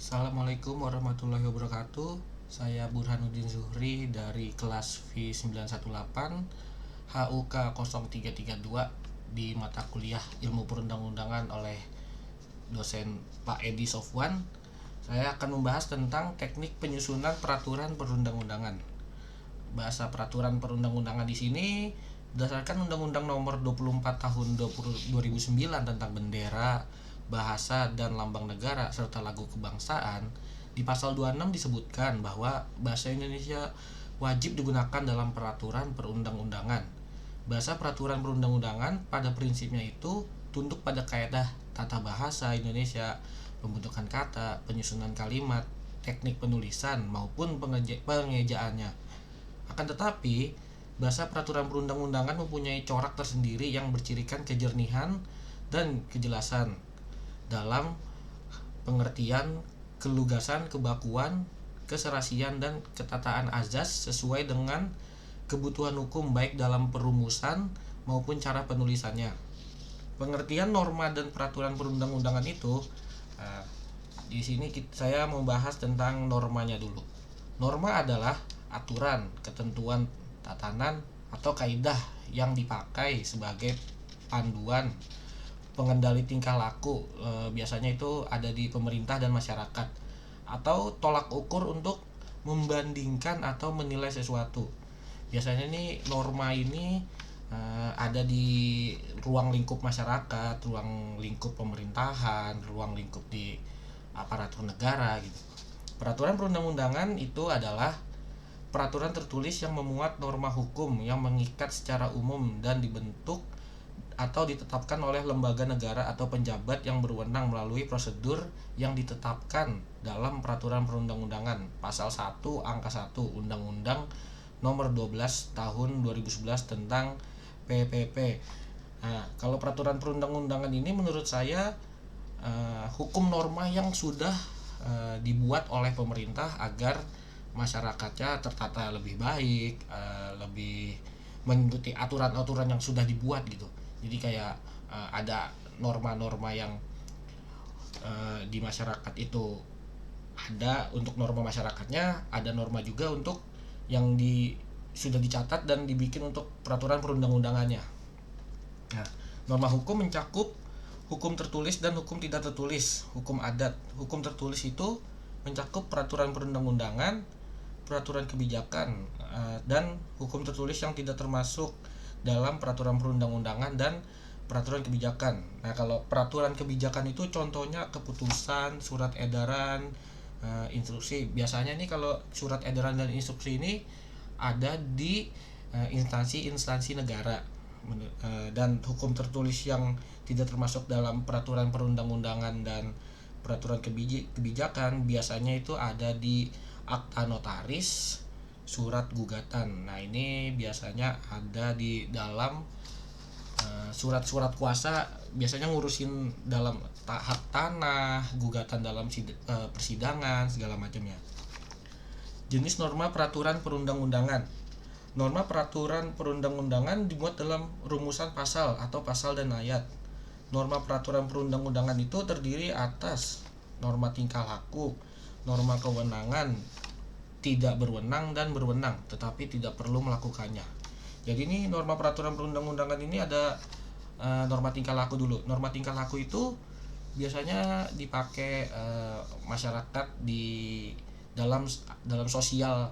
Assalamualaikum warahmatullahi wabarakatuh. Saya Burhanuddin Zuhri dari kelas V918 HUK 0332 di mata kuliah Ilmu Perundang-undangan oleh dosen Pak Edi Sofwan. Saya akan membahas tentang teknik penyusunan peraturan perundang-undangan. Bahasa peraturan perundang-undangan di sini berdasarkan Undang-Undang Nomor 24 Tahun 2009 tentang bendera, bahasa dan lambang negara serta lagu kebangsaan. Di pasal 26 disebutkan bahwa bahasa Indonesia wajib digunakan dalam peraturan perundang-undangan. Bahasa peraturan perundang-undangan pada prinsipnya itu tunduk pada kaidah tata bahasa Indonesia, pembentukan kata, penyusunan kalimat, teknik penulisan maupun pengejaannya. Akan tetapi, bahasa peraturan perundang-undangan mempunyai corak tersendiri yang bercirikan kejernihan dan kejelasan dalam pengertian, kelugasan, kebakuan, keserasian, dan ketataan azas sesuai dengan kebutuhan hukum baik dalam perumusan maupun cara penulisannya. Pengertian norma dan peraturan perundang-undangan itu, di sini saya membahas tentang normanya dulu. Norma adalah aturan, ketentuan, tatanan, atau kaidah yang dipakai sebagai panduan pengendali tingkah laku, biasanya itu ada di pemerintah dan masyarakat, atau tolak ukur untuk membandingkan atau menilai sesuatu. Biasanya nih norma ini ada di ruang lingkup masyarakat, ruang lingkup pemerintahan, ruang lingkup di aparatur negara gitu. Peraturan perundang-undangan itu adalah peraturan tertulis yang memuat norma hukum yang mengikat secara umum dan dibentuk atau ditetapkan oleh lembaga negara atau penjabat yang berwenang melalui prosedur yang ditetapkan dalam peraturan perundang-undangan pasal 1 angka 1 Undang-Undang Nomor 12 Tahun 2011 tentang PPP. Nah, kalau peraturan perundang-undangan ini menurut saya hukum norma yang sudah dibuat oleh pemerintah agar masyarakatnya tertata lebih baik, lebih mengikuti aturan-aturan yang sudah dibuat gitu. Jadi kayak ada norma-norma yang di masyarakat itu ada untuk norma masyarakatnya, ada norma juga untuk yang sudah dicatat dan dibikin untuk peraturan perundang-undangannya. Nah, norma hukum mencakup hukum tertulis dan hukum tidak tertulis, hukum adat. Hukum tertulis itu mencakup peraturan perundang-undangan, peraturan kebijakan, dan hukum tertulis yang tidak termasuk dalam peraturan perundang-undangan dan peraturan kebijakan. Nah, kalau peraturan kebijakan itu contohnya keputusan, surat edaran, instruksi. Biasanya nih kalau surat edaran dan instruksi ini ada di instansi-instansi negara. Dan hukum tertulis yang tidak termasuk dalam peraturan perundang-undangan dan peraturan kebijakan biasanya itu ada di akta notaris, surat gugatan. Nah, ini biasanya ada di dalam surat-surat kuasa, biasanya ngurusin dalam hak tanah, gugatan dalam persidangan segala macamnya. Jenis norma peraturan perundang-undangan. Norma peraturan perundang-undangan dimuat dalam rumusan pasal atau pasal dan ayat. Norma peraturan perundang-undangan itu terdiri atas norma tingkah laku, norma kewenangan, tidak berwenang dan berwenang tetapi tidak perlu melakukannya. Jadi ini norma peraturan perundang-undangan ini ada norma tingkah laku dulu. Norma tingkah laku itu biasanya dipakai masyarakat di dalam sosial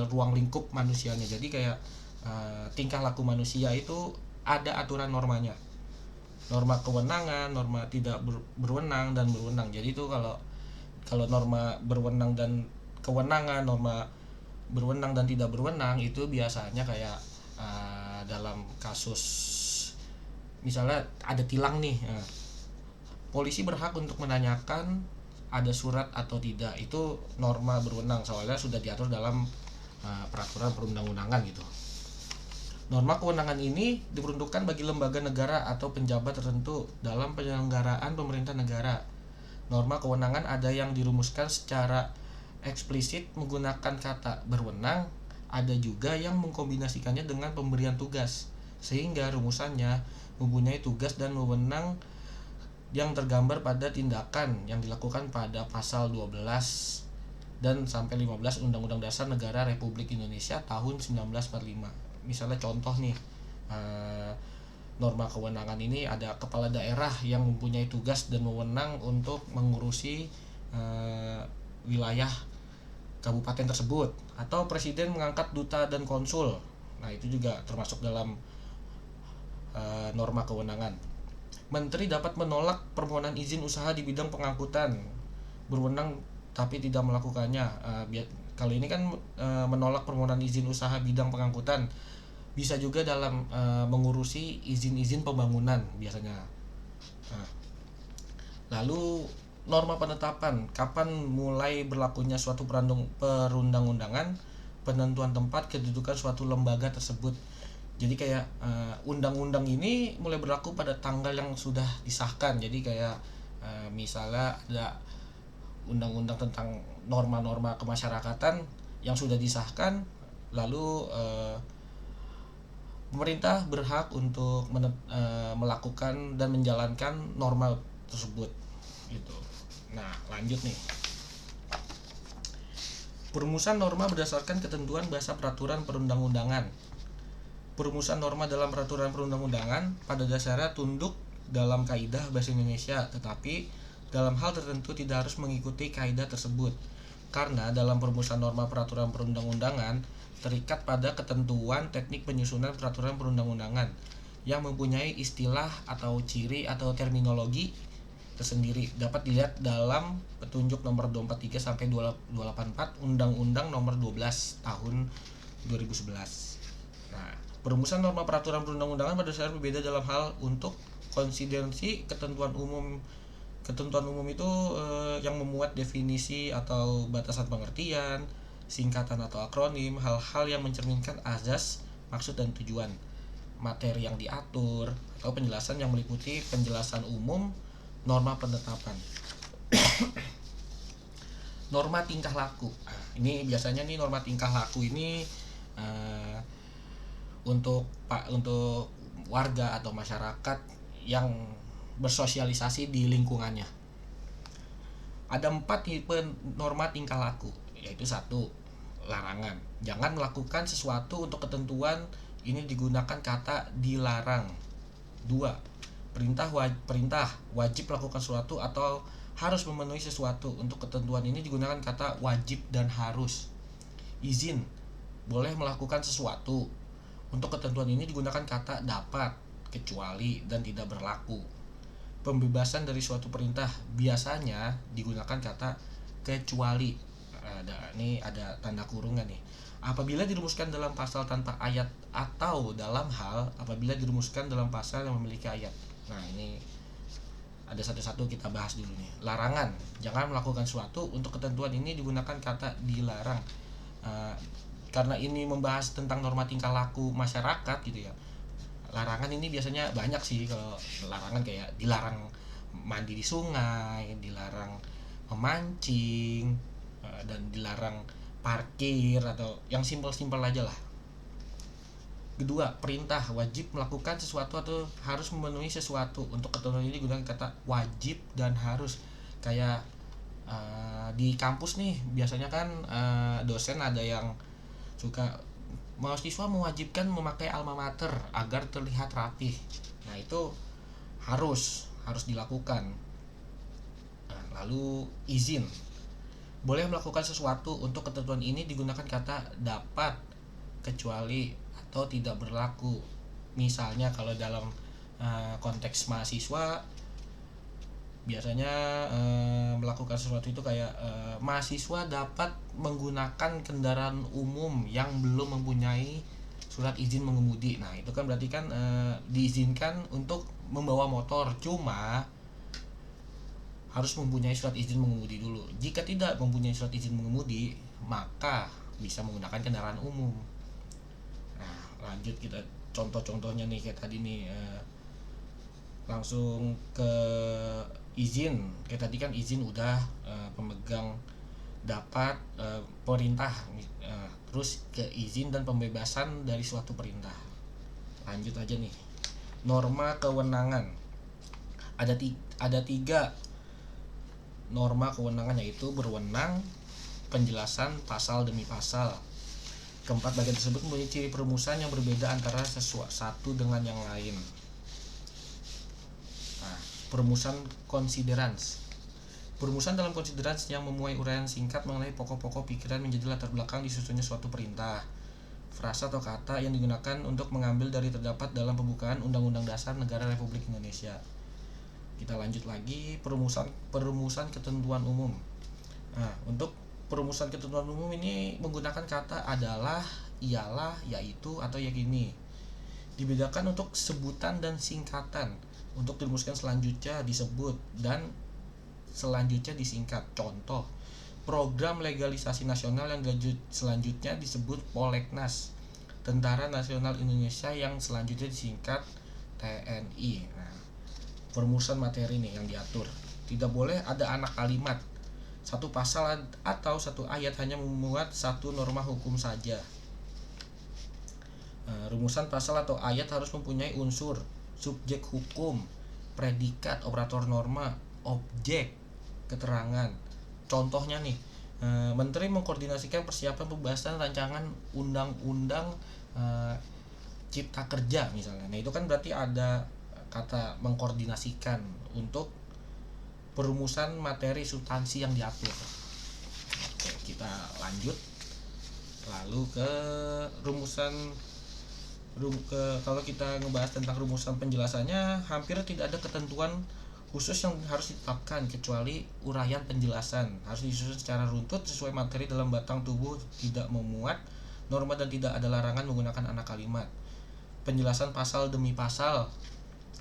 ruang lingkup manusianya. Jadi kayak tingkah laku manusia itu ada aturan normanya. Norma kewenangan, norma tidak berwenang dan berwenang. Jadi itu kalau norma berwenang dan kewenangan, norma berwenang dan tidak berwenang itu biasanya kayak dalam kasus misalnya ada tilang nih, polisi berhak untuk menanyakan ada surat atau tidak. Itu norma berwenang soalnya sudah diatur dalam peraturan perundang-undangan gitu. Norma kewenangan ini diperuntukkan bagi lembaga negara atau penjabat tertentu dalam penyelenggaraan pemerintah negara. Norma kewenangan ada yang dirumuskan secara eksplisit menggunakan kata berwenang, ada juga yang mengkombinasikannya dengan pemberian tugas, sehingga rumusannya mempunyai tugas dan wewenang yang tergambar pada tindakan yang dilakukan pada pasal 12 dan sampai 15 Undang-Undang Dasar Negara Republik Indonesia tahun 1945. Misalnya contoh nih, norma kewenangan ini ada kepala daerah yang mempunyai tugas dan wewenang untuk mengurusi wilayah kabupaten tersebut, atau presiden mengangkat duta dan konsul. Nah, itu juga termasuk dalam norma kewenangan. Menteri dapat menolak permohonan izin usaha di bidang pengangkutan, berwenang tapi tidak melakukannya. Kalau ini kan menolak permohonan izin usaha bidang pengangkutan, bisa juga dalam mengurusi izin-izin pembangunan biasanya. Lalu norma penetapan, kapan mulai berlakunya suatu perundang-undangan, penentuan tempat kedudukan suatu lembaga tersebut. Jadi kayak undang-undang ini mulai berlaku pada tanggal yang sudah disahkan. Jadi kayak misalnya ada undang-undang tentang norma-norma kemasyarakatan yang sudah disahkan, lalu pemerintah berhak untuk melakukan dan menjalankan norma tersebut gitu. Nah, lanjut nih. Perumusan norma berdasarkan ketentuan bahasa peraturan perundang-undangan. Perumusan norma dalam peraturan perundang-undangan pada dasarnya tunduk dalam kaidah bahasa Indonesia, tetapi dalam hal tertentu tidak harus mengikuti kaidah tersebut, karena dalam perumusan norma peraturan perundang-undangan terikat pada ketentuan teknik penyusunan peraturan perundang-undangan yang mempunyai istilah atau ciri atau terminologi tersendiri. Dapat dilihat dalam petunjuk nomor 243 sampai 284 Undang-Undang nomor 12 tahun 2011. Nah, perumusan norma peraturan perundang-undangan pada dasarnya berbeda dalam hal untuk konsistensi ketentuan umum. Ketentuan umum itu yang memuat definisi atau batasan pengertian, singkatan atau akronim, hal-hal yang mencerminkan azas, maksud dan tujuan, materi yang diatur, atau penjelasan yang meliputi penjelasan umum, norma penetapan. Norma tingkah laku. Ini biasanya nih norma tingkah laku ini untuk warga atau masyarakat yang bersosialisasi di lingkungannya. Ada 4 tipe norma tingkah laku, yaitu 1. Larangan. Jangan melakukan sesuatu untuk ketentuan ini digunakan kata dilarang. 2. Perintah wajib melakukan sesuatu atau harus memenuhi sesuatu. Untuk ketentuan ini digunakan kata wajib dan harus. Izin. Boleh melakukan sesuatu. Untuk ketentuan ini digunakan kata dapat, kecuali, dan tidak berlaku. Pembebasan dari suatu perintah biasanya digunakan kata kecuali. Ini ada tanda kurungan nih. Apabila dirumuskan dalam pasal tanpa ayat atau dalam hal apabila dirumuskan dalam pasal yang memiliki ayat. Nah, ini ada satu-satu kita bahas dulu nih. Larangan. Jangan melakukan sesuatu. Untuk ketentuan ini digunakan kata dilarang. Karena ini membahas tentang norma tingkah laku masyarakat gitu ya. Larangan ini biasanya banyak sih. Kalau larangan kayak dilarang mandi di sungai, dilarang memancing, dan dilarang parkir, atau yang simpel-simpel aja lah. Kedua, perintah wajib melakukan sesuatu atau harus memenuhi sesuatu. Untuk ketentuan ini digunakan kata wajib dan harus. Kayak di kampus nih biasanya kan dosen ada yang suka mahasiswa mewajibkan memakai alma mater agar terlihat rapih. Nah, itu harus dilakukan. Nah, lalu izin. Boleh melakukan sesuatu. Untuk ketentuan ini digunakan kata dapat, kecuali, atau tidak berlaku. Misalnya kalau dalam konteks mahasiswa biasanya melakukan sesuatu itu kayak mahasiswa dapat menggunakan kendaraan umum yang belum mempunyai surat izin mengemudi. Nah, itu kan berarti kan diizinkan untuk membawa motor, cuma harus mempunyai surat izin mengemudi dulu. Jika tidak mempunyai surat izin mengemudi, maka bisa menggunakan kendaraan umum. Nah, lanjut kita contoh-contohnya nih kayak tadi nih, langsung ke izin. Kayak tadi kan izin udah, pemegang dapat, perintah, terus ke izin dan pembebasan dari suatu perintah. Lanjut aja nih, norma kewenangan. Ada tiga norma kewenangan, yaitu berwenang, penjelasan, pasal demi pasal. Keempat bagian tersebut mempunyai ciri perumusan yang berbeda antara satu dengan yang lain. Nah, perumusan considerans. Perumusan dalam considerans yang memuai uraian singkat mengenai pokok-pokok pikiran menjadi latar belakang disusunnya suatu perintah, frasa atau kata yang digunakan untuk mengambil dari terdapat dalam pembukaan Undang-Undang Dasar Negara Republik Indonesia. Kita lanjut lagi, perumusan ketentuan umum. Nah, untuk perumusan ketentuan umum ini menggunakan kata adalah, ialah, yaitu, atau yakini. Dibedakan untuk sebutan dan singkatan. Untuk dirumuskan selanjutnya disebut dan selanjutnya disingkat. Contoh, program legalisasi nasional yang selanjutnya disebut Prolegnas, Tentara Nasional Indonesia yang selanjutnya disingkat TNI. Nah, perumusan materi nih yang diatur. Tidak boleh ada anak kalimat. Satu pasal atau satu ayat hanya memuat satu norma hukum saja. Rumusan pasal atau ayat harus mempunyai unsur subjek hukum, predikat, operator norma, objek, keterangan. Contohnya nih, Menteri mengkoordinasikan persiapan pembahasan rancangan undang-undang Cipta Kerja misalnya. Nah, itu kan berarti ada kata mengkoordinasikan untuk perumusan materi substansi yang diatur. Oke, kita lanjut lalu ke kalau kita ngebahas tentang rumusan penjelasannya, hampir tidak ada ketentuan khusus yang harus ditetapkan kecuali uraian penjelasan. Harus disusun secara runtut sesuai materi dalam batang tubuh, tidak memuat norma dan tidak ada larangan menggunakan anak kalimat. Penjelasan pasal demi pasal.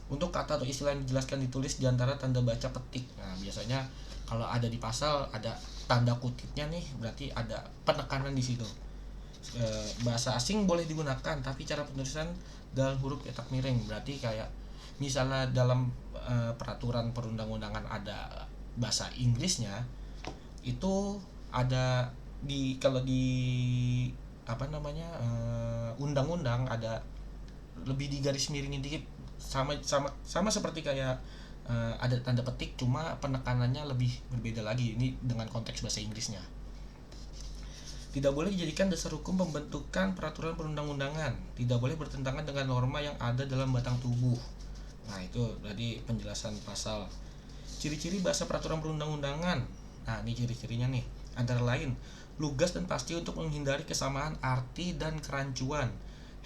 Untuk kata atau istilah yang dijelaskan ditulis di antara tanda baca petik. Nah, biasanya kalau ada di pasal ada tanda kutipnya nih, berarti ada penekanan di situ. Bahasa asing boleh digunakan, tapi cara penulisan dalam huruf cetak miring. Berarti kayak misalnya dalam peraturan perundang-undangan ada bahasa Inggrisnya, itu ada kalau di undang-undang ada lebih di garis miringin dikit, sama seperti kayak ada tanda petik, cuma penekanannya lebih berbeda lagi. Ini dengan konteks bahasa Inggrisnya. Tidak boleh dijadikan dasar hukum pembentukan peraturan perundang-undangan. Tidak boleh bertentangan dengan norma yang ada dalam batang tubuh. Nah, itu berarti penjelasan pasal. Ciri-ciri bahasa peraturan perundang-undangan. Nah, ini ciri-cirinya nih. Antara lain, lugas dan pasti untuk menghindari kesamaan arti dan kerancuan.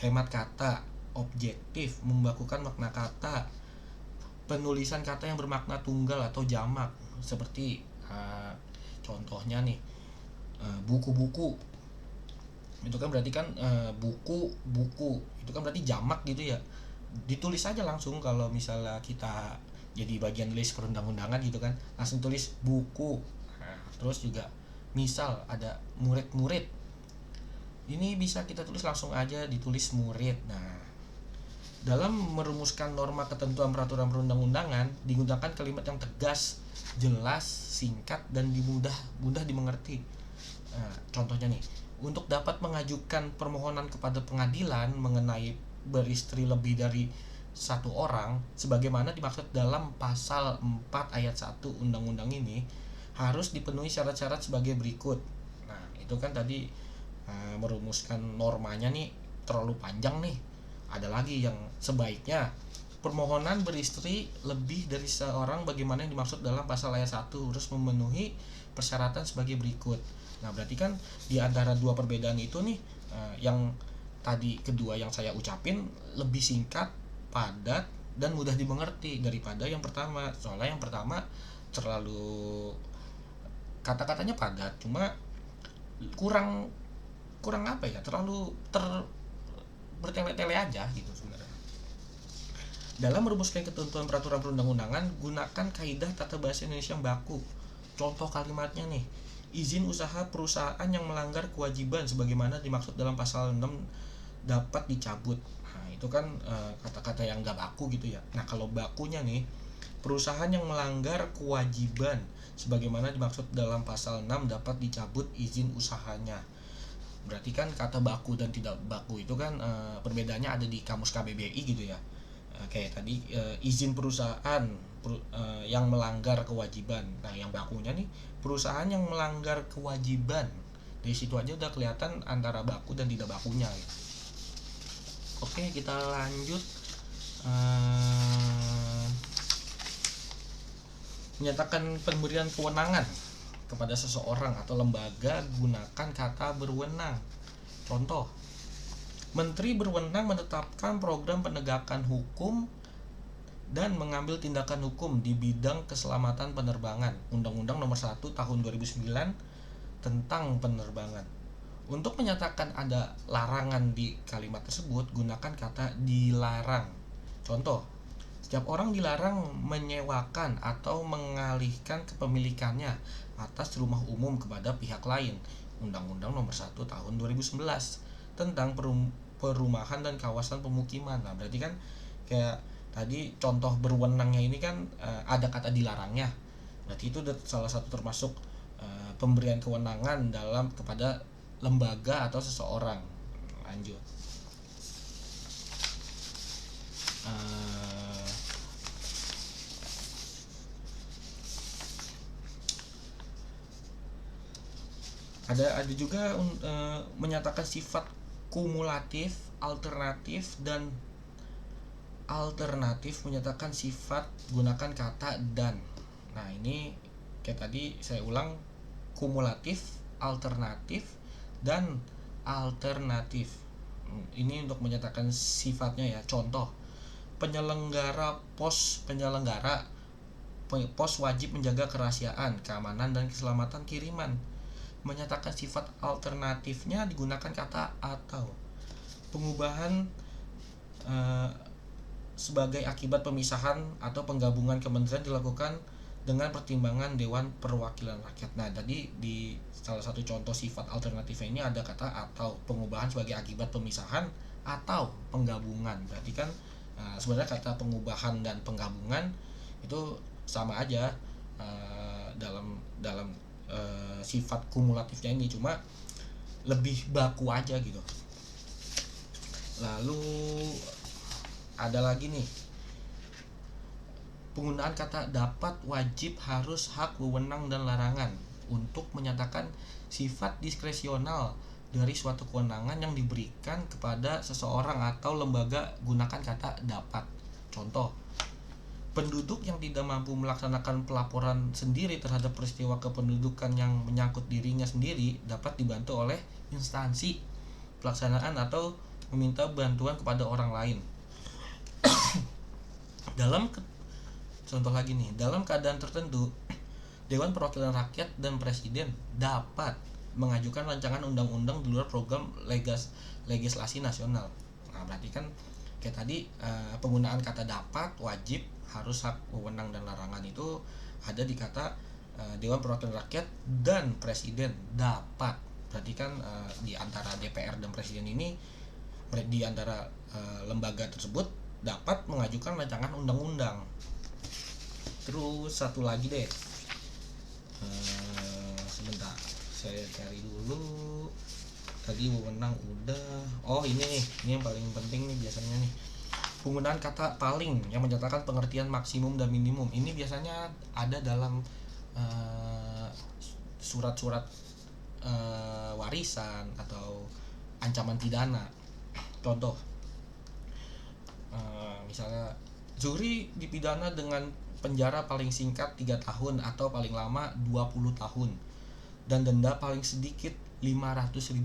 Hemat kata, objektif, membakukan makna kata. Penulisan kata yang bermakna tunggal atau jamak. Seperti contohnya nih, buku-buku. Itu kan berarti kan buku itu kan berarti jamak gitu ya. Ditulis aja langsung kalau misalnya kita jadi bagian list perundang-undangan gitu kan, langsung tulis buku. Nah, terus juga misal ada murid-murid, ini bisa kita tulis langsung aja ditulis murid. Nah, dalam merumuskan norma ketentuan peraturan perundang-undangan digunakan kalimat yang tegas, jelas, singkat, dan mudah dimengerti. Nah, contohnya nih, untuk dapat mengajukan permohonan kepada pengadilan mengenai beristri lebih dari satu orang sebagaimana dimaksud dalam pasal 4 ayat 1 undang-undang ini, harus dipenuhi syarat-syarat sebagai berikut. Nah, itu kan tadi merumuskan normanya nih terlalu panjang nih. Ada lagi yang sebaiknya permohonan beristri lebih dari seorang bagaimana yang dimaksud dalam pasal ayat 1 harus memenuhi persyaratan sebagai berikut. Nah, berarti kan di antara dua perbedaan itu nih, yang tadi kedua yang saya ucapin lebih singkat, padat, dan mudah dimengerti daripada yang pertama. Soalnya yang pertama terlalu kata-katanya padat, cuma kurang apa ya, terlalu bertele-tele aja gitu sebenarnya. Dalam merumuskan ketentuan peraturan perundang-undangan, gunakan kaidah tata bahasa Indonesia yang baku. Contoh kalimatnya nih, izin usaha perusahaan yang melanggar kewajiban sebagaimana dimaksud dalam pasal 6 dapat dicabut. Nah, itu kan kata-kata yang gak baku gitu ya. Nah, kalau bakunya nih, perusahaan yang melanggar kewajiban sebagaimana dimaksud dalam pasal 6 dapat dicabut izin usahanya. Berarti kan kata baku dan tidak baku itu kan perbedaannya ada di kamus KBBI gitu ya. Kayak tadi izin perusahaan yang melanggar kewajiban. Nah, yang bakunya nih perusahaan yang melanggar kewajiban. Di situ aja udah kelihatan antara baku dan tidak bakunya gitu. Oke, kita lanjut. Menyatakan pemberian kewenangan kepada seseorang atau lembaga gunakan kata berwenang. Contoh, menteri berwenang menetapkan program penegakan hukum dan mengambil tindakan hukum di bidang keselamatan penerbangan. Undang-Undang Nomor 1 Tahun 2009 tentang penerbangan. Untuk menyatakan ada larangan di kalimat tersebut, gunakan kata dilarang. Contoh, setiap orang dilarang menyewakan atau mengalihkan kepemilikannya atas rumah umum kepada pihak lain. Undang-Undang Nomor 1 Tahun 2011 tentang perumahan dan kawasan pemukiman. Nah, berarti kan kayak tadi contoh berwenangnya ini kan ada kata dilarangnya. Berarti itu salah satu termasuk pemberian kewenangan dalam kepada lembaga atau seseorang. Lanjut. Ada juga menyatakan sifat kumulatif, alternatif, dan alternatif menyatakan sifat gunakan kata dan. Nah, ini kayak tadi saya ulang, kumulatif, alternatif, dan alternatif. Ini untuk menyatakan sifatnya ya. Contoh, penyelenggara pos wajib menjaga kerahasiaan, keamanan, dan keselamatan kiriman. Menyatakan sifat alternatifnya digunakan kata atau. Pengubahan sebagai akibat pemisahan atau penggabungan kementerian dilakukan dengan pertimbangan Dewan Perwakilan Rakyat. Nah, tadi di salah satu contoh sifat alternatifnya ini ada kata atau, pengubahan sebagai akibat pemisahan atau penggabungan. Berarti kan sebenarnya kata pengubahan dan penggabungan itu sama aja dalam sifat kumulatifnya ini, cuma lebih baku aja gitu. Lalu ada lagi nih, penggunaan kata dapat, wajib, harus, hak, wewenang, dan larangan untuk menyatakan sifat diskresional dari suatu kewenangan yang diberikan kepada seseorang atau lembaga. Gunakan kata dapat. Contoh, penduduk yang tidak mampu melaksanakan pelaporan sendiri terhadap peristiwa kependudukan yang menyangkut dirinya sendiri dapat dibantu oleh instansi pelaksanaan atau meminta bantuan kepada orang lain. Contoh lagi nih, dalam keadaan tertentu, Dewan Perwakilan Rakyat dan Presiden dapat mengajukan rancangan undang-undang di luar program legislasi nasional. Nah, berarti kan kayak tadi penggunaan kata dapat, wajib, harus, hak, wewenang, dan larangan itu ada di kata Dewan Perwakilan Rakyat dan Presiden dapat. Berarti kan di antara DPR dan Presiden ini, di antara lembaga tersebut dapat mengajukan rancangan undang-undang. Terus satu lagi deh, sebentar saya cari dulu. Tadi wewenang udah. Oh, ini yang paling penting nih biasanya nih, penggunaan kata paling yang menyatakan pengertian maksimum dan minimum. Ini biasanya ada dalam surat-surat warisan atau ancaman pidana. Contoh, misalnya Zuhri dipidana dengan penjara paling singkat 3 tahun atau paling lama 20 tahun dan denda paling sedikit Rp500.000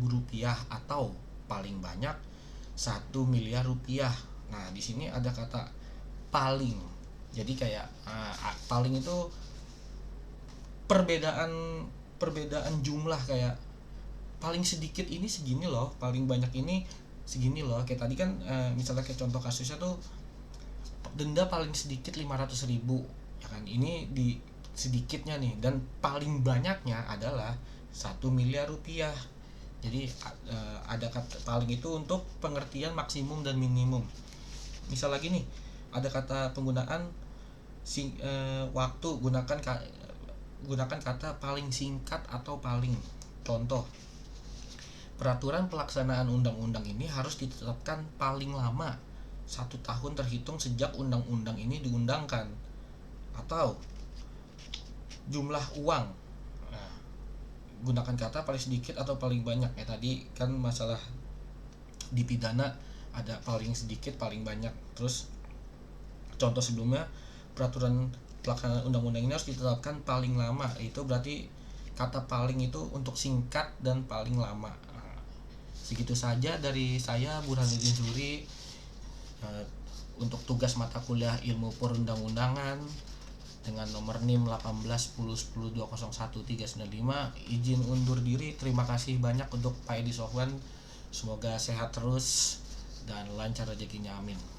atau paling banyak Rp1 miliar. Nah, di sini ada kata paling. Jadi kayak paling itu perbedaan jumlah, kayak paling sedikit ini segini loh, paling banyak ini segini loh. Kayak tadi kan misalnya kayak contoh kasusnya tuh denda paling sedikit 500.000 ya kan, ini di sedikitnya nih, dan paling banyaknya adalah Rp1 miliar. Jadi ada kata paling itu untuk pengertian maksimum dan minimum. Misal lagi nih, ada kata penggunaan waktu, gunakan kata paling singkat atau paling. Contoh, peraturan pelaksanaan undang-undang ini harus ditetapkan paling lama 1 tahun terhitung sejak undang-undang ini diundangkan, atau jumlah uang. Nah, gunakan kata paling sedikit atau paling banyak. Ya tadi kan masalah di pidana ada paling sedikit paling banyak. Terus contoh sebelumnya, peraturan pelaksanaan undang-undang ini harus ditetapkan paling lama. Itu berarti kata paling itu untuk singkat dan paling lama. Nah, segitu saja dari saya, Burhanuddin Zuhri, untuk tugas mata kuliah ilmu perundang-undangan dengan nomor NIM 181010201395. Izin undur diri. Terima kasih banyak untuk Pak Edi Sofwan. Semoga sehat terus dan lancar rezekinya, amin.